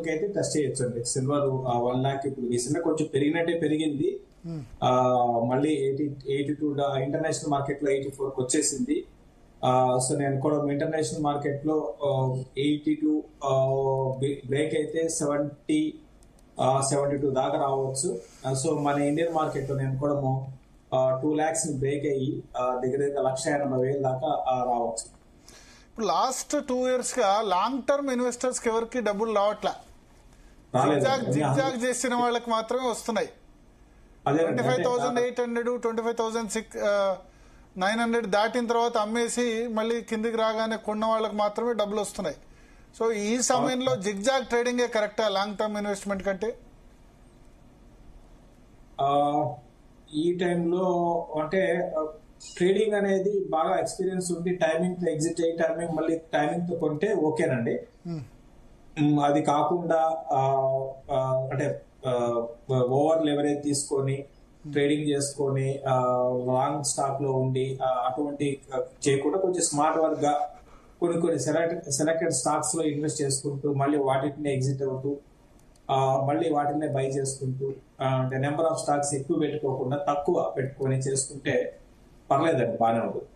కి అయితే టెస్ట్ చేయొచ్చు అండి. సిల్వర్ 1 lakh ఇప్పుడు రీసెంట్ గా కొంచెం పెరిగినట్టే పెరిగింది. మళ్ళీ 82 ఇంటర్నేషనల్ మార్కెట్ లో 84 వచ్చేసింది. సో నేను కూడా ఇంటర్నేషనల్ మార్కెట్ లో 82 బ్రేక్ అయితే 72 దాకా రావచ్చు. సో మన ఇండియన్ మార్కెట్ లో నేను కూడా 2 lakhs బ్రేక్ అయ్యి దగ్గర 1,80,000 దాకా రావచ్చు. ఇప్పుడు లాస్ట్ 2 years గా లాంగ్ టర్మ్ ఇన్వెస్టర్స్ కి ఎవరికి డబ్బులు రావట్లా. జిగ్జాగ్ చేసిన వాళ్ళకి మాత్రమే వస్తున్నాయి. 25,800 25,900 దాటిన తర్వాత అమ్మేసి మళ్ళీ కిందికి రాగానే కొన్న వాళ్ళకి మాత్రమే డబ్బులు వస్తున్నాయి. సో ఈ సమయంలో జిగ్జాగ్ ట్రేడింగే కరెక్టా లాంగ్ టర్మ్ ఇన్వెస్ట్మెంట్ కంటే? ఈ టైంలో అంటే ట్రేడింగ్ అనేది బాగా ఎక్స్పీరియన్స్ ఉండి టైమింగ్ తో ఎగ్జిట్ అయ్యి టైమింగ్ మళ్ళీ టైమింగ్ తో కొంటే ఓకేనండి. అది కాకుండా అంటే ఓవర్ లెవరేజ్ తీసుకొని ట్రేడింగ్ చేసుకొని లాంగ్ స్టాక్ లో ఉండి అటువంటి చేయకుండా కొంచెం స్మార్ట్ వర్క్ గా కొన్ని సెలెక్టెడ్ స్టాక్స్ లో ఇన్వెస్ట్ చేసుకుంటూ మళ్ళీ వాటిని ఎగ్జిట్ అవుతూ మళ్ళీ వాటినే బై చేసుకుంటూ అంటే నెంబర్ ఆఫ్ స్టాక్స్ ఎక్కువ పెట్టుకోకుండా తక్కువ పెట్టుకొని చేసుకుంటే పర్లేదండి, బాగానే ఉంటుంది.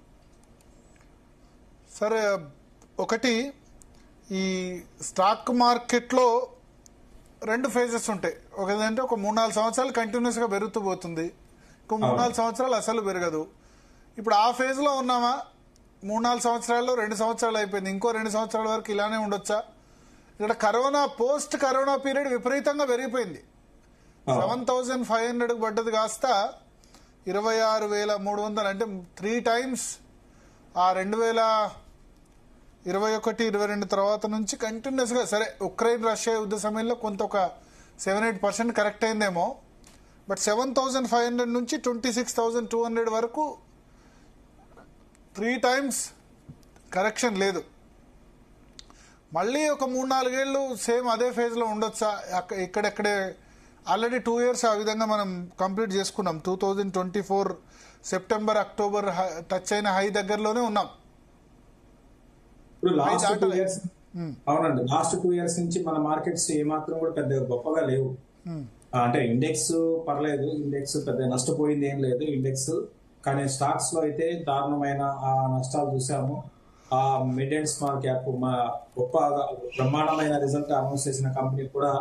సరే, ఒకటి ఈ స్టాక్ మార్కెట్లో 2 phases ఉంటాయి. ఒకదంటే ఒక 3-4 సంవత్సరాలు కంటిన్యూస్ గా పెరుగుతూ పోతుంది, ఇంకో 3-4 సంవత్సరాలు అసలు పెరగదు. ఇప్పుడు ఆ ఫేజ్ లో ఉన్నామా? 3-4 సంవత్సరాల్లో 2 సంవత్సరాలు అయిపోయింది, ఇంకో 2 సంవత్సరాల వరకు ఇలానే ఉండొచ్చా? ఇక్కడ పోస్ట్ కరోనా పీరియడ్ విపరీతంగా పెరిగిపోయింది. 7,500 పడ్డది కాస్త 26,300, అంటే 3 times ఆ 2021-22 తర్వాత నుంచి కంటిన్యూస్ గా. సరే, ఉక్రెయిన్ రష్యా యుద్ధ సమయంలో కొంత ఒక 7-8% కరెక్ట్ అయిందేమో, బట్ 7,500 నుంచి 26,200 వరకు 3 times కరెక్షన్ లేదు. మళ్ళీ ఒక 3-4 ఏళ్ళు సేమ్ అదే ఫేజ్ లో ఉండొచ్చా? ఇక్కడెక్కడే ఆల్రెడీ 2 years ఆ విధంగా మనం కంప్లీట్ చేసుకున్నాం. 2024 సెప్టెంబర్ అక్టోబర్ టచ్ అయిన హై దగ్గరలోనే ఉన్నాం. ఇప్పుడు లాస్ట్ 2 years అవునండి, లాస్ట్ 2 years నుంచి మన మార్కెట్స్ ఏమాత్రం కూడా పెద్ద గొప్పగా లేవు. అంటే ఇండెక్స్ పర్లేదు, ఇండెక్స్ పెద్ద నష్టపోయింది ఏం లేదు ఇండెక్స్, కానీ స్టాక్స్ లో అయితే దారుణమైన నష్టాలు చూసాము. మిడ్ అండ్ స్మాల్ క్యాప్ గొప్ప బ్రహ్మాండమైన రిజల్ట్ అనౌన్స్ చేసిన కంపెనీ కూడా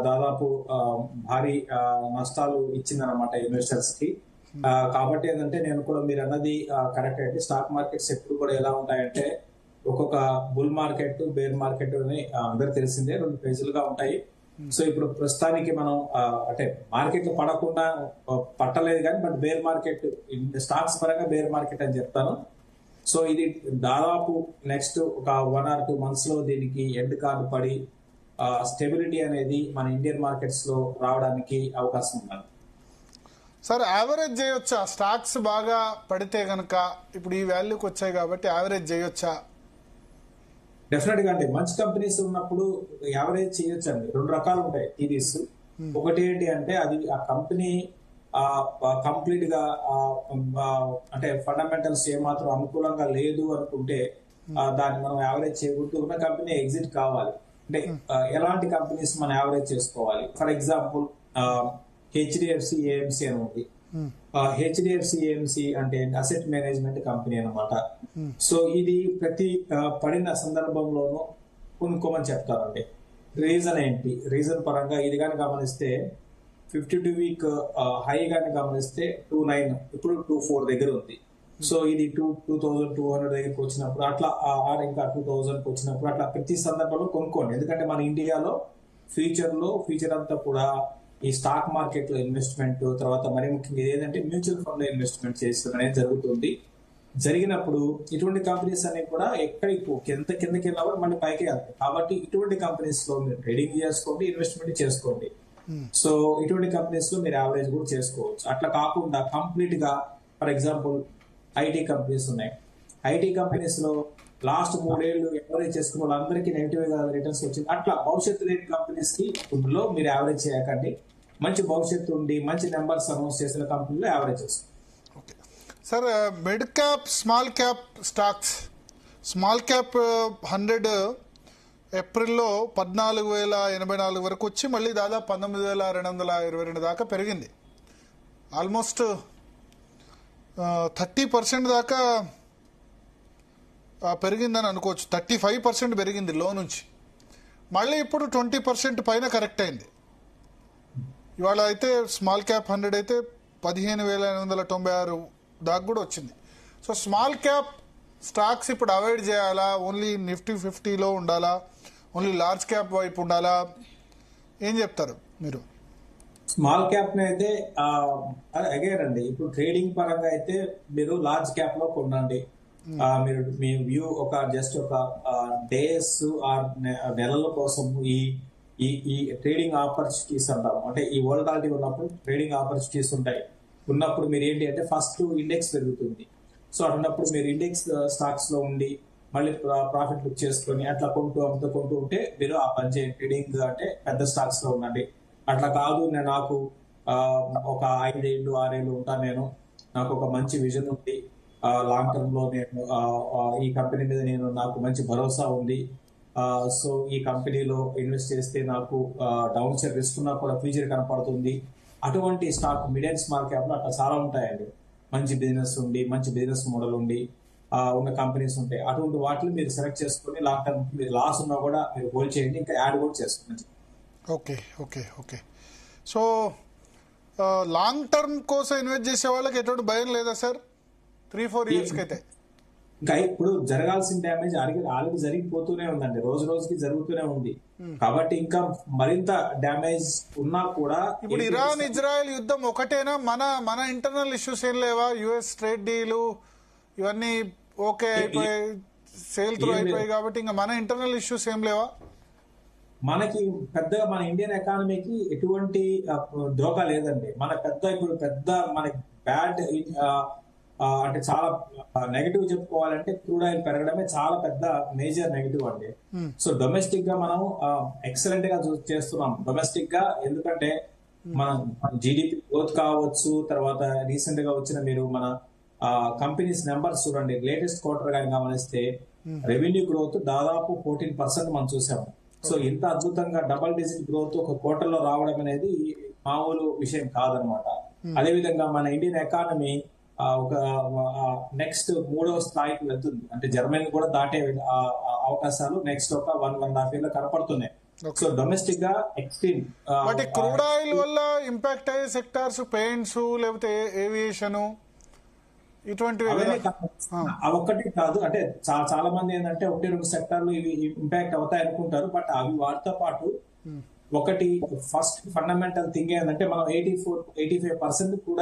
దాదాపు భారీ నష్టాలు ఇచ్చిందనమాట ఇన్వెస్టర్స్ కి. కాబట్టి ఏంటంటే నేను కూడా మీరు అన్నది కరెక్ట్ అయితే స్టాక్ మార్కెట్స్ ఎప్పుడు కూడా ఎలా ఉంటాయంటే ఒక్కొక్క బుల్ మార్కెట్ బేర్ మార్కెట్ అని అందరు తెలిసిందే, 2 ఫేజులుగా ఉంటాయి. సో ఇప్పుడు ప్రస్తుతానికి మనం అంటే మార్కెట్ పడకుండా పట్టలేదు కానీ బట్ బేర్ మార్కెట్ స్టాక్స్ పరంగా బేర్ మార్కెట్ అని చెప్తాను. సో ఇది దాదాపు నెక్స్ట్ ఒక 1 or 2 months లో దీనికి ఎండ్ కార్డు పడి స్టెబిలిటీ అనేది మన ఇండియన్ మార్కెట్స్ లో రావడానికి అవకాశం ఉంది. సార్, యావరేజ్ చేయొచ్చా? స్టాక్స్ బాగా పడితే గనక ఇప్పుడు ఈ వాల్యూకి వచ్చాయి కాబట్టి యావరేజ్ చేయొచ్చా? డెఫినెట్ గా అండి, మంచి కంపెనీస్ ఉన్నప్పుడు యావరేజ్ చేయొచ్చు అండి. 2 రకాలు ఉంటాయి థీరీస్. ఒకటి ఏంటి అంటే అది ఆ కంపెనీ కంప్లీట్ గా అంటే ఫండమెంటల్స్ ఏమాత్రం అనుకూలంగా లేదు అనుకుంటే దాన్ని మనం యావరేజ్ చేయకూడదు. ఉన్న కంపెనీ ఎగ్జిట్ కావాలి అంటే ఎలాంటి కంపెనీస్ మనం యావరేజ్ చేసుకోవాలి? ఫర్ ఎగ్జాంపుల్ హెచ్డిఎఫ్సి ఏఎంసి అని ఉంది. హెచ్డిఎఫ్సి ఏఎంసి అంటే అసెట్ మేనేజ్మెంట్ కంపెనీ అనమాట. సో ఇది ప్రతి పడిన సందర్భంలోనూ కొనుక్కోమని చెప్తారండి. రీజన్ ఏంటి? రీజన్ పరంగా ఇది కానీ గమనిస్తే 52-week హై గాని గమనిస్తే 29, ఇప్పుడు 24 దగ్గర ఉంది. సో ఇది 2,200 దగ్గరికి వచ్చినప్పుడు అట్లా ఇంకా 2,000 వచ్చినప్పుడు అట్లా ప్రతి సందర్భంలో కొనుక్కోండి. ఎందుకంటే మన ఇండియాలో ఫ్యూచర్ అంతా కూడా ఈ స్టాక్ మార్కెట్ లో ఇన్వెస్ట్మెంట్, తర్వాత మరి ముఖ్యంగా ఏదంటే మ్యూచువల్ ఫండ్ లో ఇన్వెస్ట్మెంట్ చేస్తడం అనేది జరుగుతుంది. జరిగినప్పుడు ఇటువంటి కంపెనీస్ అనేవి కూడా ఎక్కడికి ఎంత కిందకి వెళ్ళినా కూడా మళ్ళీ పైకి వెళ్తాయి. కాబట్టి ఇటువంటి కంపెనీస్ లో మీరు ట్రేడింగ్ చేసుకోండి, ఇన్వెస్ట్మెంట్ చేసుకోండి. సో ఇటువంటి కంపెనీస్ లో మీరు యావరేజ్ కూడా చేసుకోవచ్చు. అట్లా కాకుండా కంప్లీట్ గా ఫర్ ఎగ్జాంపుల్ ఐటీ కంపెనీస్ ఉన్నాయి. ఐటీ కంపెనీస్ లో లాస్ట్ 3 ఏళ్ళు యావరేజ్ చేసుకున్న వాళ్ళందరికీ నెగిటివ్ గా రిటర్న్స్ వచ్చింది. అట్లా భవిష్యత్తు లేని కంపెనీస్ కి లో మీరు యావరేజ్ చేయకండి. మంచి భవిష్యత్తు ఉండి మంచి నెంబర్స్ అనౌన్స్ చేసిన కంపెనీలో యావరేజ్ చేసుకోండి. Sir, mid cap small cap stocks, small cap 100 ఏప్రిల్లో 14,084 వరకు వచ్చి మళ్ళీ దాదాపు 19,222 దాకా పెరిగింది. ఆల్మోస్ట్ 30% దాకా పెరిగిందని అనుకోవచ్చు. 35% పెరిగింది లో నుంచి. మళ్ళీ ఇప్పుడు 20% పైన కరెక్ట్ అయింది. ఇవాళ అయితే స్మాల్ క్యాప్ 100 అయితే 15,896 దాకా కూడా వచ్చింది. సో స్మాల్ క్యాప్ స్టాక్స్ ఇప్పుడు అవాయిడ్ చేయాలా, ఓన్లీ నిఫ్టీ 50లో ఉండాలా, ఓన్లీ లార్జ్ క్యాప్ వైపు ఉండాలా, ఏం చెప్తారు మీరు? స్మాల్ క్యాప్ అయితే అగైన్ అండి, ఇప్పుడు ట్రేడింగ్ పరంగా అయితే మీరు లార్జ్ క్యాప్ లో కొనండి. మీరు మీ వ్యూ ఒక జస్ట్ ఒక డేస్ ఆర్ నెలల కోసం ఈ ఈ ఈ ట్రేడింగ్ ఆపర్చునిటీస్ అంటాం. అంటే ఈ వోలటాలిటీ ఉన్నప్పుడు ట్రేడింగ్ ఆపర్చునిటీస్ ఉంటాయి. ఉన్నప్పుడు మీరు ఏంటి అంటే ఫస్ట్ ఇండెక్స్ పెరుగుతుంది. సో అన్నప్పుడు మీరు ఇండెక్స్ స్టాక్స్ లో ఉండి మళ్ళీ ప్రాఫిట్ బుక్ చేసుకొని అట్లా కొంటూ ఉంటే మీరు ఆ పని చేయండి. ట్రేడింగ్ అంటే పెద్ద స్టాక్స్ లో ఉండండి. అట్లా కాదు నాకు ఒక 5 ఏళ్ళు 6 ఏళ్ళు ఉంటాను, నాకు ఒక మంచి విజన్ ఉంది, లాంగ్ టర్మ్ లో నేను ఈ కంపెనీ మీద నాకు మంచి భరోసా ఉంది, సో ఈ కంపెనీలో ఇన్వెస్ట్ చేస్తే నాకు డౌన్ సైడ్ రిస్క్ ఉన్నా కూడా ఫ్యూచర్ కనపడుతుంది. అటువంటి stock mid and small cap లో అట్లా చాలా ఉంటాయండి. మంచి బిజినెస్ ఉండి, మంచి బిజినెస్ మోడల్ ఉండి ఉన్న కంపెనీస్ ఉంటాయి. అటువంటి వాటిని మీరు సెలెక్ట్ చేసుకుని లాంగ్ టర్మ్ మీరు లాస్ ఉన్నా కూడా మీరు హోల్డ్ చేయండి, ఇంకా యాడ్ కూడా చేసుకోండి. Okay okay okay. So long term కోసం ఇన్వెస్ట్ చేసే వాళ్ళకి ఎటువంటి భయం లేదా సార్? 3-4 ఇయర్స్కి అయితే ఇంకా ఇప్పుడు జరగాల్సిన డ్యామేజ్ ఆల్రెడీ జరిగిపోతూనే ఉందండి, రోజు రోజుకి జరుగుతూనే ఉంది. కాబట్టి ఇంకా మరింత డ్యామేజ్ ఉన్నా కూడా ఇప్పుడు ఇరాన్ ఇజ్రాయెల్ యుద్ధం ఒకటేనా? మన ఇంటర్నల్ ఇష్యూస్ ఏం లేవా? యుఎస్ ట్రేడ్ డీలు ఇవన్నీ ఓకే అయిపోయాయి, సేల్ త్రూ అయిపోయాయి కాబట్టి ఇంకా మన ఇంటర్నల్ ఇష్యూస్ ఏం లేవా? మనకి పెద్దగా మన ఇండియన్ ఎకానమీకి ఎటువంటి దోకా లేదండి. ఇప్పుడు మనకి బ్యాడ్ అంటే చాలా నెగటివ్ చెప్పుకోవాలంటే క్రూడ్ ఆయిల్ పెరగడమే చాలా పెద్ద మేజర్ నెగటివ్ అండి. సో డొమెస్టిక్ గా మనం ఎక్సలెంట్ గా చేస్తున్నాం డొమెస్టిక్ గా. ఎందుకంటే మనం జీడిపి గ్రోత్ కావచ్చు, తర్వాత రీసెంట్ గా వచ్చిన మీరు మన కంపెనీస్ నెంబర్స్ చూడండి, లేటెస్ట్ క్వార్టర్ గా గమనిస్తే రెవెన్యూ గ్రోత్ దాదాపు 14% మనం చూసాము. సో ఇంత అద్భుతంగా డబల్ డిజిట్ గ్రోత్ ఒక క్వార్టర్ లో రావడం అనేది మామూలు విషయం కాదనమాట. అదేవిధంగా మన ఇండియన్ ఎకానమీ ఒక నెక్స్ట్ 3వ స్థాయికి వెళ్తుంది. అంటే జర్మనీ కూడా దాటే అవకాశాలు నెక్స్ట్ ఒక 1.5 year లో కనపడుతున్నాయి. సో డొమెస్టిక్ గా ఎక్స్ట్రీమ్. బట్ క్రూడ్ ఆయిల్ వల్ల ఇంపాక్ట్ అయ్యే సెక్టార్స్ పెయింట్స్ లేకపోతే ఏవియేషన్ ఇటువంటివి ఒక్కటి కాదు. అంటే చాలా మంది ఏంటంటే 1-2 సెక్టార్లు ఇవి ఇంపాక్ట్ అవుతాయి అనుకుంటారు. బట్ అవి వాటితో పాటు ఒకటి ఫస్ట్ ఫండమెంటల్ థింగ్ ఏంటంటే మనం 85% కూడా